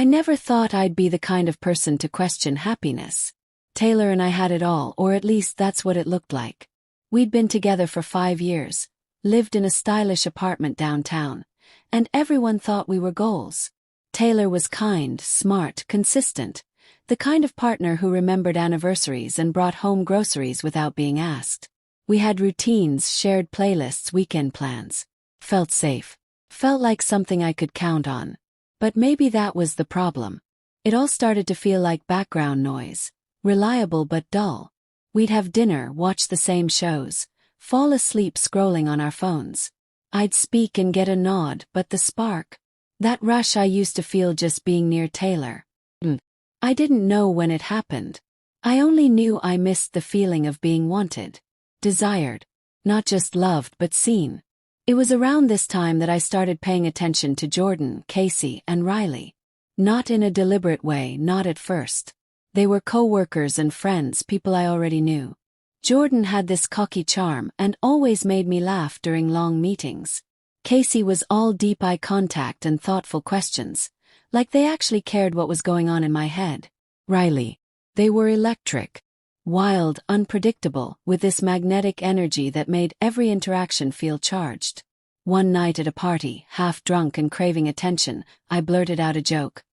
I never thought I'd be the kind of person to question happiness. Taylor and I had it all, or at least that's what it looked like. We'd been together for 5 years, lived in a stylish apartment downtown, and everyone thought we were goals. Taylor was kind, smart, consistent, the kind of partner who remembered anniversaries and brought home groceries without being asked. We had routines, shared playlists, weekend plans. Felt safe. Felt like something I could count on. But maybe that was the problem. It all started to feel like background noise, reliable but dull. We'd have dinner, watch the same shows, fall asleep scrolling on our phones. I'd speak and get a nod, but the spark, that rush I used to feel just being near Taylor. I didn't know when it happened. I only knew I missed the feeling of being wanted, desired, not just loved but seen. It was around this time that I started paying attention to Jordan, Casey, and Riley. Not in a deliberate way, not at first. They were co-workers and friends, people I already knew. Jordan had this cocky charm and always made me laugh during long meetings. Casey was all deep eye contact and thoughtful questions, like they actually cared what was going on in my head. Riley. They were electric. Wild, unpredictable, with this magnetic energy that made every interaction feel charged. One night at a party, half drunk and craving attention, I blurted out a joke.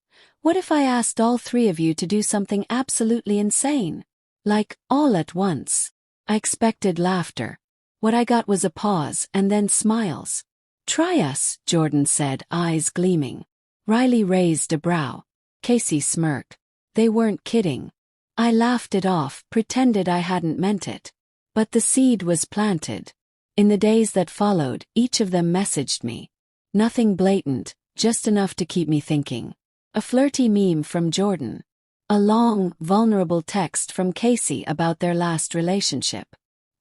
What if I asked all 3 of you to do something absolutely insane? Like, all at once. I expected laughter. What I got was a pause and then smiles. Try us, Jordan said, eyes gleaming. Riley raised a brow. Casey smirked. They weren't kidding. I laughed it off, pretended I hadn't meant it. But the seed was planted. In the days that followed, each of them messaged me. Nothing blatant, just enough to keep me thinking. A flirty meme from Jordan. A long, vulnerable text from Casey about their last relationship.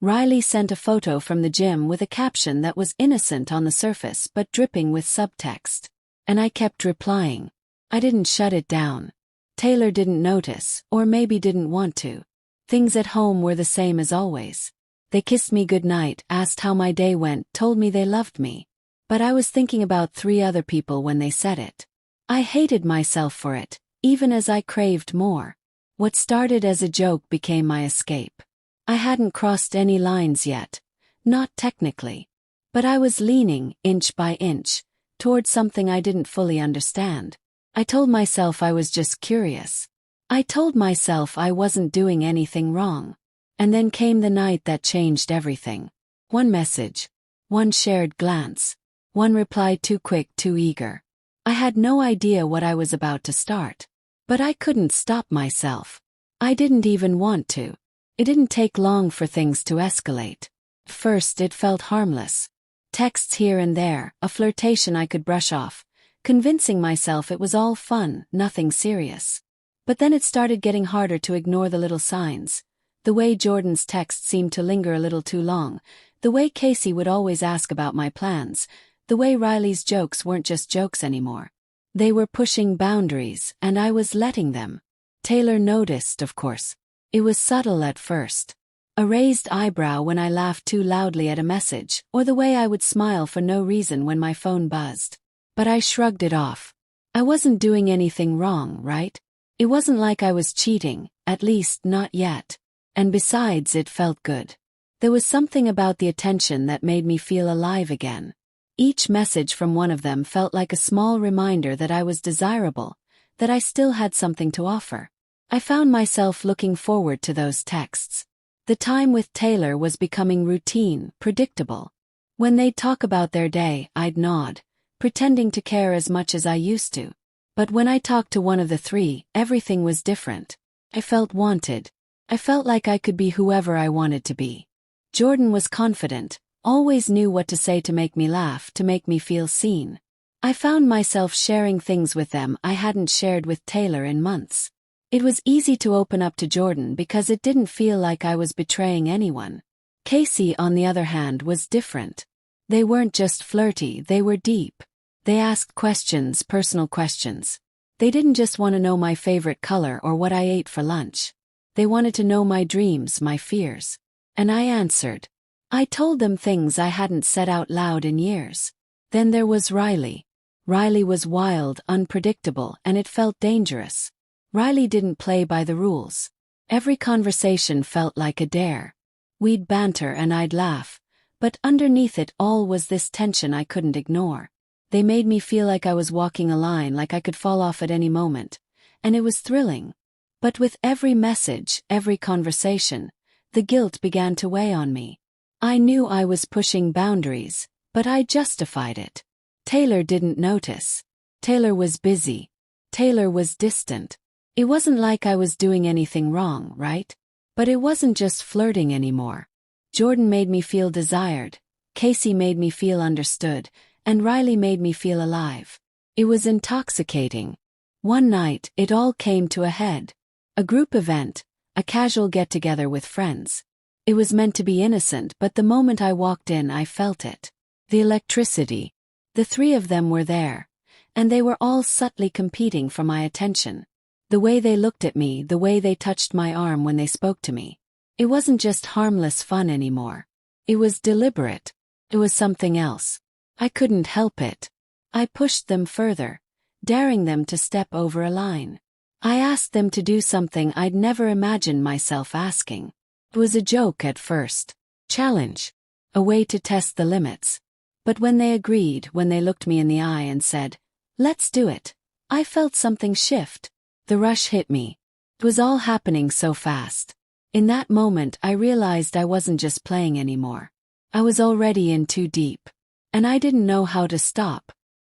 Riley sent a photo from the gym with a caption that was innocent on the surface but dripping with subtext. And I kept replying. I didn't shut it down. Taylor didn't notice, or maybe didn't want to. Things at home were the same as always. They kissed me goodnight, asked how my day went, told me they loved me. But I was thinking about 3 other people when they said it. I hated myself for it, even as I craved more. What started as a joke became my escape. I hadn't crossed any lines yet, not technically. But I was leaning, inch by inch, toward something I didn't fully understand. I told myself I was just curious. I told myself I wasn't doing anything wrong. And then came the night that changed everything. One message. One shared glance. One reply too quick, too eager. I had no idea what I was about to start. But I couldn't stop myself. I didn't even want to. It didn't take long for things to escalate. First it felt harmless. Texts here and there, a flirtation I could brush off, convincing myself it was all fun, nothing serious. But then it started getting harder to ignore the little signs. The way Jordan's text seemed to linger a little too long, the way Casey would always ask about my plans, the way Riley's jokes weren't just jokes anymore. They were pushing boundaries, and I was letting them. Taylor noticed, of course. It was subtle at first. A raised eyebrow when I laughed too loudly at a message, or the way I would smile for no reason when my phone buzzed. But I shrugged it off. I wasn't doing anything wrong, right? It wasn't like I was cheating, at least not yet. And besides, it felt good. There was something about the attention that made me feel alive again. Each message from one of them felt like a small reminder that I was desirable, that I still had something to offer. I found myself looking forward to those texts. The time with Taylor was becoming routine, predictable. When they'd talk about their day, I'd nod, pretending to care as much as I used to. But when I talked to one of the 3, everything was different. I felt wanted. I felt like I could be whoever I wanted to be. Jordan was confident, always knew what to say to make me laugh, to make me feel seen. I found myself sharing things with them I hadn't shared with Taylor in months. It was easy to open up to Jordan because it didn't feel like I was betraying anyone. Casey, on the other hand, was different. They weren't just flirty, they were deep. They asked questions, personal questions. They didn't just want to know my favorite color or what I ate for lunch. They wanted to know my dreams, my fears. And I answered. I told them things I hadn't said out loud in years. Then there was Riley. Riley was wild, unpredictable, and it felt dangerous. Riley didn't play by the rules. Every conversation felt like a dare. We'd banter and I'd laugh, but underneath it all was this tension I couldn't ignore. They made me feel like I was walking a line, like I could fall off at any moment, and it was thrilling. But with every message, every conversation, the guilt began to weigh on me. I knew I was pushing boundaries, but I justified it. Taylor didn't notice. Taylor was busy. Taylor was distant. It wasn't like I was doing anything wrong, right? But it wasn't just flirting anymore. Jordan made me feel desired, Casey made me feel understood, and Riley made me feel alive. It was intoxicating. One night, it all came to a head. A group event, a casual get-together with friends. It was meant to be innocent, but the moment I walked in, I felt it. The electricity. The three of them were there, and they were all subtly competing for my attention. The way they looked at me, the way they touched my arm when they spoke to me. It wasn't just harmless fun anymore. It was deliberate. It was something else. I couldn't help it. I pushed them further, daring them to step over a line. I asked them to do something I'd never imagined myself asking. It was a joke at first. Challenge. A way to test the limits. But when they agreed, when they looked me in the eye and said, "Let's do it," I felt something shift. The rush hit me. It was all happening so fast. In that moment, I realized I wasn't just playing anymore. I was already in too deep. And I didn't know how to stop.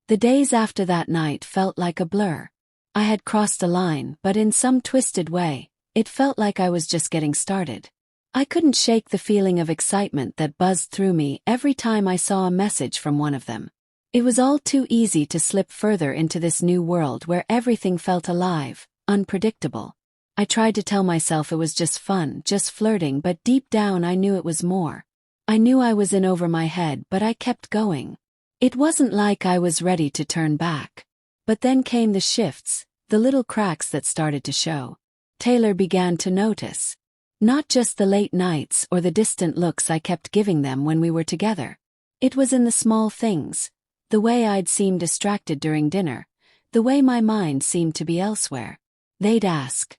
The days after that night felt like a blur. I had crossed a line, but in some twisted way, it felt like I was just getting started. I couldn't shake the feeling of excitement that buzzed through me every time I saw a message from one of them. It was all too easy to slip further into this new world where everything felt alive, unpredictable. I tried to tell myself it was just fun, just flirting, but deep down I knew it was more. I knew I was in over my head, but I kept going. It wasn't like I was ready to turn back. But then came the shifts, the little cracks that started to show. Taylor began to notice. Not just the late nights or the distant looks I kept giving them when we were together. It was in the small things. The way I'd seem distracted during dinner. The way my mind seemed to be elsewhere. They'd ask,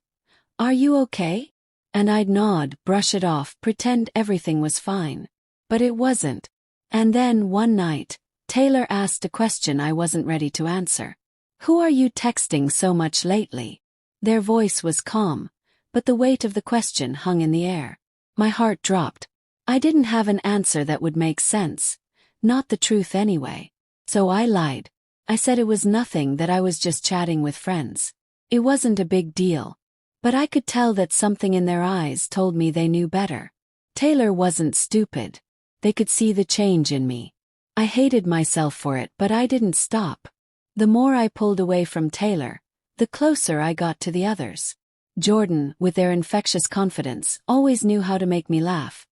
"Are you okay?" And I'd nod, brush it off, pretend everything was fine. But it wasn't. And then, one night, Taylor asked a question I wasn't ready to answer. "Who are you texting so much lately?" Their voice was calm, but the weight of the question hung in the air. My heart dropped. I didn't have an answer that would make sense. Not the truth anyway. So I lied. I said it was nothing, that I was just chatting with friends. It wasn't a big deal. But I could tell that something in their eyes told me they knew better. Taylor wasn't stupid. They could see the change in me. I hated myself for it, but I didn't stop. The more I pulled away from Taylor, the closer I got to the others. Jordan, with their infectious confidence, always knew how to make me laugh.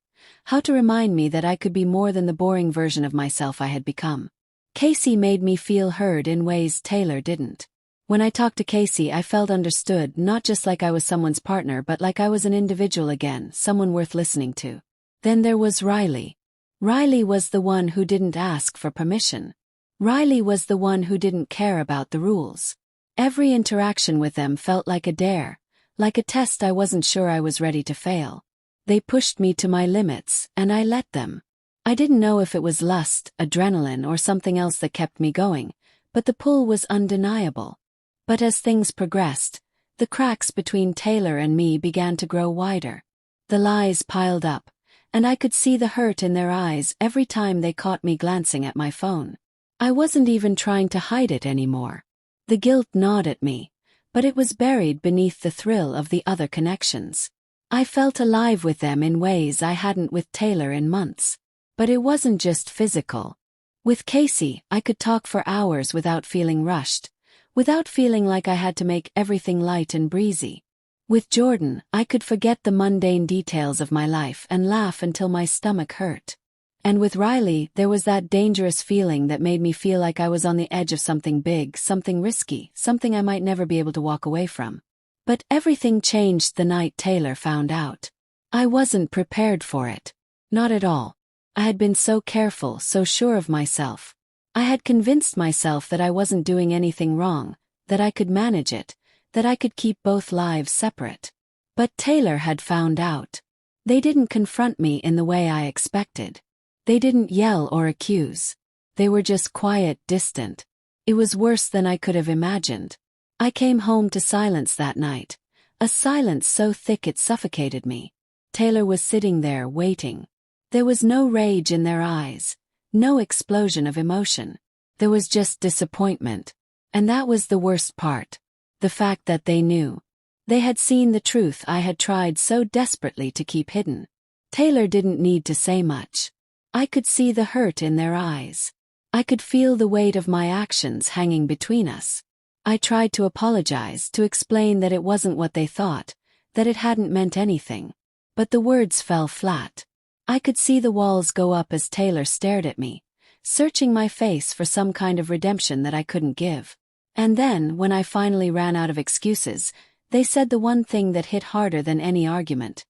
How to remind me that I could be more than the boring version of myself I had become. Casey made me feel heard in ways Taylor didn't. When I talked to Casey, I felt understood, not just like I was someone's partner, but like I was an individual again, someone worth listening to. Then there was Riley. Riley was the one who didn't ask for permission. Riley was the one who didn't care about the rules. Every interaction with them felt like a dare, like a test I wasn't sure I was ready to fail. They pushed me to my limits, and I let them. I didn't know if it was lust, adrenaline, or something else that kept me going, but the pull was undeniable. But as things progressed, the cracks between Taylor and me began to grow wider. The lies piled up, and I could see the hurt in their eyes every time they caught me glancing at my phone. I wasn't even trying to hide it anymore. The guilt gnawed at me, but it was buried beneath the thrill of the other connections. I felt alive with them in ways I hadn't with Taylor in months. But it wasn't just physical. With Casey, I could talk for hours without feeling rushed, without feeling like I had to make everything light and breezy. With Jordan, I could forget the mundane details of my life and laugh until my stomach hurt. And with Riley, there was that dangerous feeling that made me feel like I was on the edge of something big, something risky, something I might never be able to walk away from. But everything changed the night Taylor found out. I wasn't prepared for it. Not at all. I had been so careful, so sure of myself. I had convinced myself that I wasn't doing anything wrong, that I could manage it, that I could keep both lives separate. But Taylor had found out. They didn't confront me in the way I expected. They didn't yell or accuse. They were just quiet, distant. It was worse than I could have imagined. I came home to silence that night, a silence so thick it suffocated me. Taylor was sitting there, waiting. There was no rage in their eyes, no explosion of emotion. There was just disappointment. And that was the worst part. The fact that they knew. They had seen the truth I had tried so desperately to keep hidden. Taylor didn't need to say much. I could see the hurt in their eyes. I could feel the weight of my actions hanging between us. I tried to apologize, to explain that it wasn't what they thought, that it hadn't meant anything. But the words fell flat. I could see the walls go up as Taylor stared at me, searching my face for some kind of redemption that I couldn't give. And then, when I finally ran out of excuses, they said the one thing that hit harder than any argument.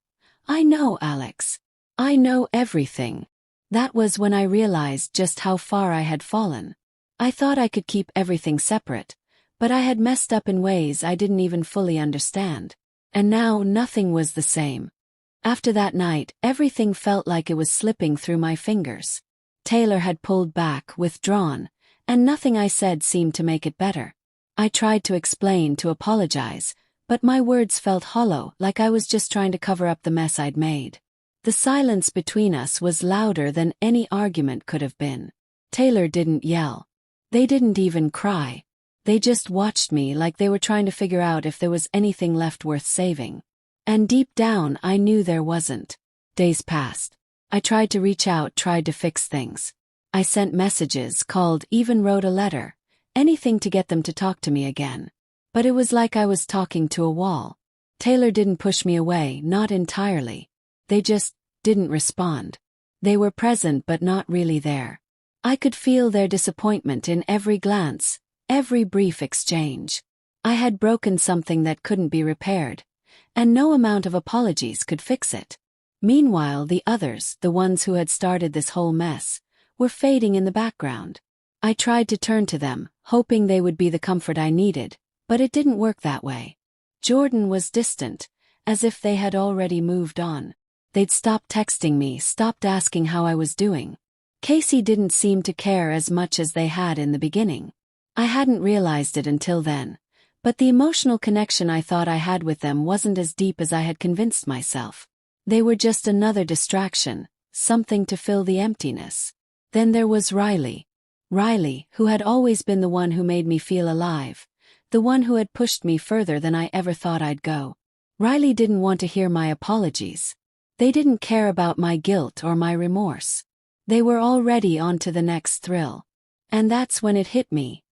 "I know, Alex. I know everything." That was when I realized just how far I had fallen. I thought I could keep everything separate, but I had messed up in ways I didn't even fully understand. And now nothing was the same. After that night, everything felt like it was slipping through my fingers. Taylor had pulled back, withdrawn, and nothing I said seemed to make it better. I tried to explain, to apologize, but my words felt hollow, like I was just trying to cover up the mess I'd made. The silence between us was louder than any argument could have been. Taylor didn't yell. They didn't even cry. They just watched me like they were trying to figure out if there was anything left worth saving. And deep down I knew there wasn't. Days passed. I tried to reach out, tried to fix things. I sent messages, called, even wrote a letter. Anything to get them to talk to me again. But it was like I was talking to a wall. Taylor didn't push me away, not entirely. They just didn't respond. They were present but not really there. I could feel their disappointment in every glance, every brief exchange. I had broken something that couldn't be repaired, and no amount of apologies could fix it. Meanwhile, the others, the ones who had started this whole mess, were fading in the background. I tried to turn to them, hoping they would be the comfort I needed, but it didn't work that way. Jordan was distant, as if they had already moved on. They'd stopped texting me, stopped asking how I was doing. Casey didn't seem to care as much as they had in the beginning. I hadn't realized it until then, but the emotional connection I thought I had with them wasn't as deep as I had convinced myself. They were just another distraction, something to fill the emptiness. Then there was Riley. Riley, who had always been the one who made me feel alive, the one who had pushed me further than I ever thought I'd go. Riley didn't want to hear my apologies. They didn't care about my guilt or my remorse. They were already on to the next thrill. And that's when it hit me.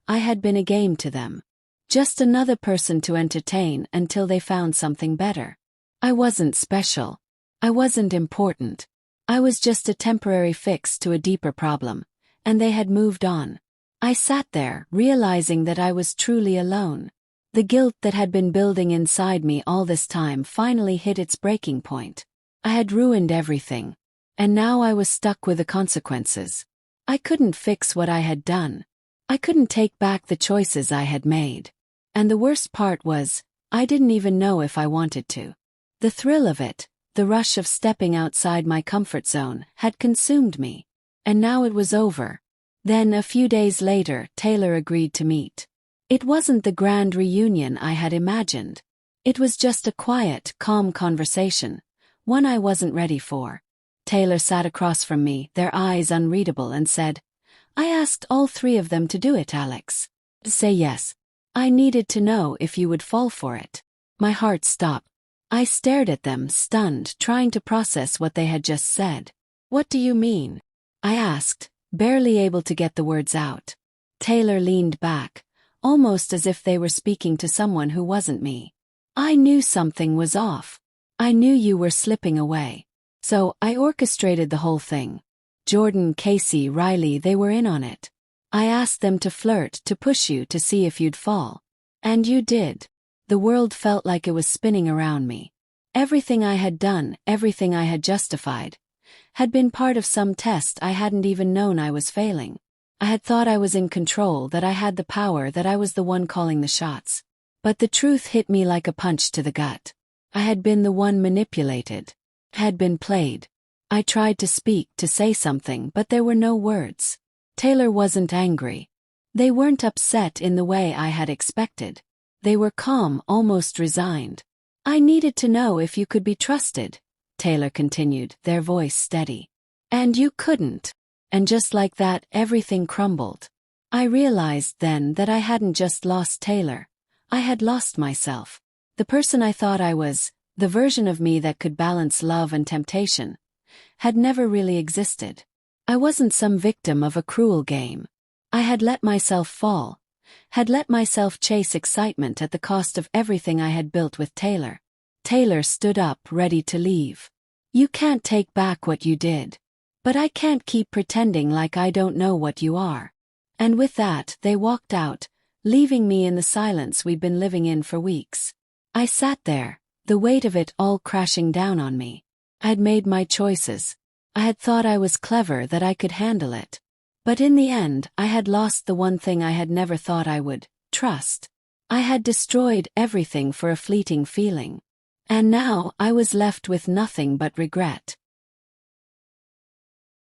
I had been a game to them. Just another person to entertain until they found something better. I wasn't special. I wasn't important. I was just a temporary fix to a deeper problem, and they had moved on. I sat there, realizing that I was truly alone. The guilt that had been building inside me all this time finally hit its breaking point. I had ruined everything. And now I was stuck with the consequences. I couldn't fix what I had done. I couldn't take back the choices I had made. And the worst part was, I didn't even know if I wanted to. The thrill of it, the rush of stepping outside my comfort zone, had consumed me. And now it was over. Then, a few days later, Taylor agreed to meet. It wasn't the grand reunion I had imagined. It was just a quiet, calm conversation, one I wasn't ready for. Taylor sat across from me, their eyes unreadable, and said, "I asked all three of them to do it, Alex. Say yes. I needed to know if you would fall for it." My heart stopped. I stared at them, stunned, trying to process what they had just said. "What do you mean?" I asked, barely able to get the words out. Taylor leaned back, almost as if they were speaking to someone who wasn't me. "I knew something was off. I knew you were slipping away. So, I orchestrated the whole thing. Jordan, Casey, Riley, they were in on it. I asked them to flirt, to push you, to see if you'd fall. And you did." The world felt like it was spinning around me. Everything I had done, everything I had justified, had been part of some test I hadn't even known I was failing. I had thought I was in control, that I had the power, that I was the one calling the shots. But the truth hit me like a punch to the gut. I had been the one manipulated. Had been played. I tried to speak, to say something, but there were no words. Taylor wasn't angry. They weren't upset in the way I had expected. They were calm, almost resigned. I needed to know if you could be trusted, Taylor continued, their voice steady. And you couldn't. And just like that, everything crumbled. I realized then that I hadn't just lost Taylor. I had lost myself. The person I thought I was, the version of me that could balance love and temptation, had never really existed. I wasn't some victim of a cruel game. I had let myself fall, had let myself chase excitement at the cost of everything I had built with Taylor. Taylor stood up, ready to leave. You can't take back what you did. But I can't keep pretending like I don't know what you are. And with that, they walked out, leaving me in the silence we'd been living in for weeks. I sat there, the weight of it all crashing down on me. I'd made my choices. I had thought I was clever, that I could handle it. But in the end, I had lost the one thing I had never thought I would: trust. I had destroyed everything for a fleeting feeling. And now I was left with nothing but regret.